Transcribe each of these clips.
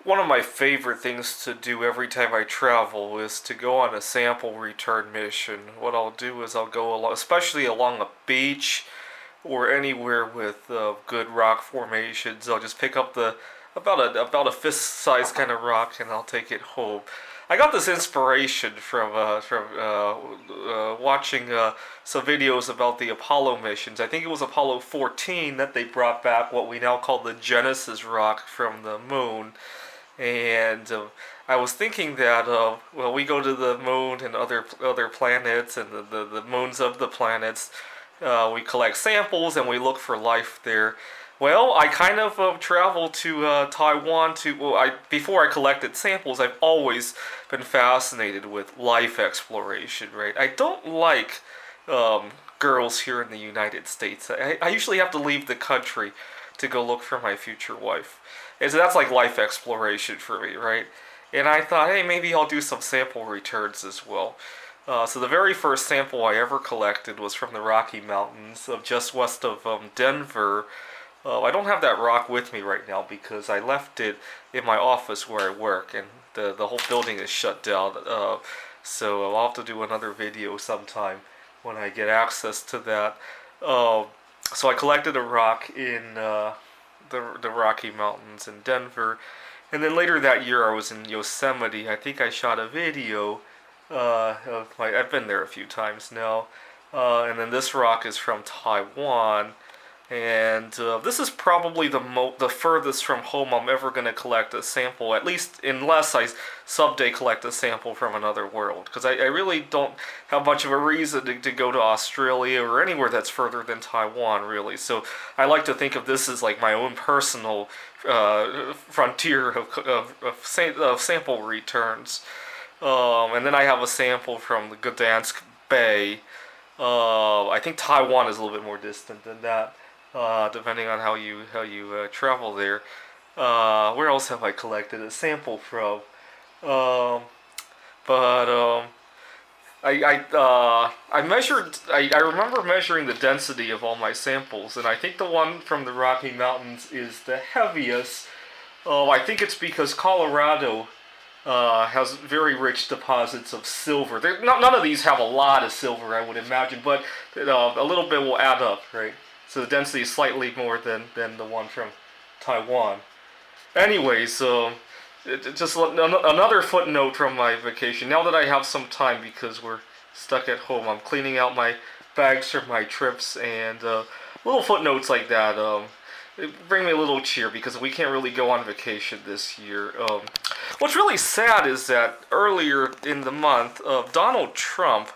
One of my favorite things to do every time I travel is to go on a sample return mission. What I'll do is I'll go along, especially along a beach or anywhere with good rock formations. I'll just pick up the about a fist size kind of rock and I'll take it home. I got this inspiration from watching some videos about the Apollo missions. I think it was Apollo 14 that they brought back what we now call the Genesis rock from the moon. And I was thinking that well, we go to the moon and other planets and the moons of the planets. We collect samples and we look for life there. Well, I kind of traveled to Taiwan to. Well, before I collected samples, I've always been fascinated with life exploration. Right, I don't like girls here in the United States. I usually have to leave the country to go look for my future wife. And so that's like life exploration for me, right? And I thought, hey, maybe I'll do some sample returns as well. So the very first sample I ever collected was from the Rocky Mountains of just west of Denver. I don't have that rock with me right now because I left it in my office where I work, and the whole building is shut down. So I'll have to do another video sometime when I get access to that. So I collected a rock in the Rocky Mountains in Denver, and then later that year I was in Yosemite. I think I shot a video of my. I've been there a few times now, and then this rock is from Taiwan. And this is probably the furthest from home I'm ever going to collect a sample, at least unless I someday collect a sample from another world. Because I really don't have much of a reason to go to Australia or anywhere that's further than Taiwan, really. So I like to think of this as like my own personal frontier of sample returns. And then I have a sample from the Gdansk Bay. I think Taiwan is a little bit more distant than that. Depending on how you travel there. Where else have I collected a sample from? Um, but I measured. I remember measuring the density of all my samples, and I think the one from the Rocky Mountains is the heaviest. I think it's because Colorado has very rich deposits of silver. None of these have a lot of silver, I would imagine, but a little bit will add up, right? So the density is slightly more than the one from Taiwan. Anyways, just another footnote from my vacation. Now that I have some time because we're stuck at home, I'm cleaning out my bags from my trips, and little footnotes like that bring me a little cheer because we can't really go on vacation this year. What's really sad is that earlier in the month, Donald Trump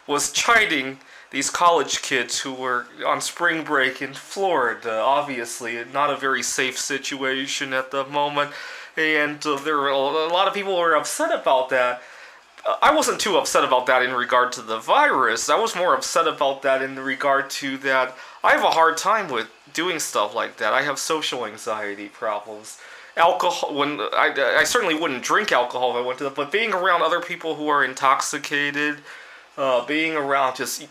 was chiding these college kids who were on spring break in Florida. Obviously, not a very safe situation at the moment, and there were a lot of people who were upset about that. I wasn't too upset about that in regard to the virus. I was more upset about that in regard to that I have a hard time with doing stuff like that. I have social anxiety problems. Alcohol, when I certainly wouldn't drink alcohol if I went to that, but being around other people who are intoxicated, being around just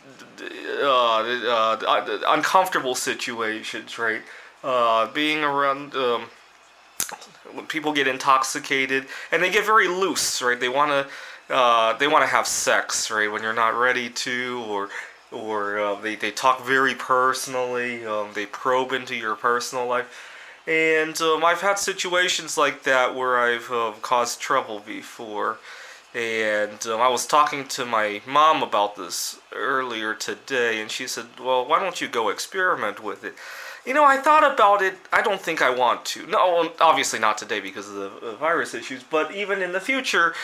uncomfortable situations, right? Being around when people get intoxicated and they get very loose, right? They want to have sex, right? When you're not ready to, or they talk very personally. They probe into your personal life. And I've had situations like that where I've caused trouble before. And I was talking to my mom about this earlier today, and she said, well, why don't you go experiment with it? I thought about it. I don't think I want to. No, obviously not today because of the virus issues, but even in the future,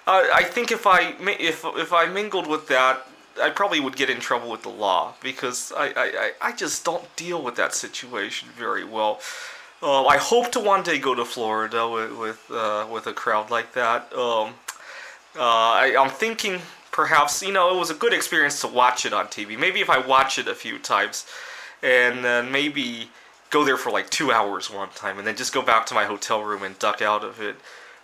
I think if I mingled with that, I probably would get in trouble with the law because I just don't deal with that situation very well. I hope to one day go to Florida with a crowd like that. I'm thinking perhaps, it was a good experience to watch it on TV. Maybe if I watch it a few times and then maybe go there for like 2 hours one time and then just go back to my hotel room and duck out of it.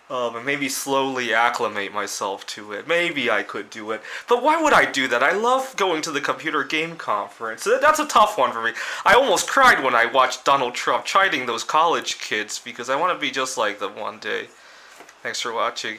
and maybe slowly acclimate myself to it. Maybe I could do it. But why would I do that? I love going to the computer game conference. That's a tough one for me. I almost cried when I watched Donald Trump chiding those college kids because I want to be just like them one day. Thanks for watching.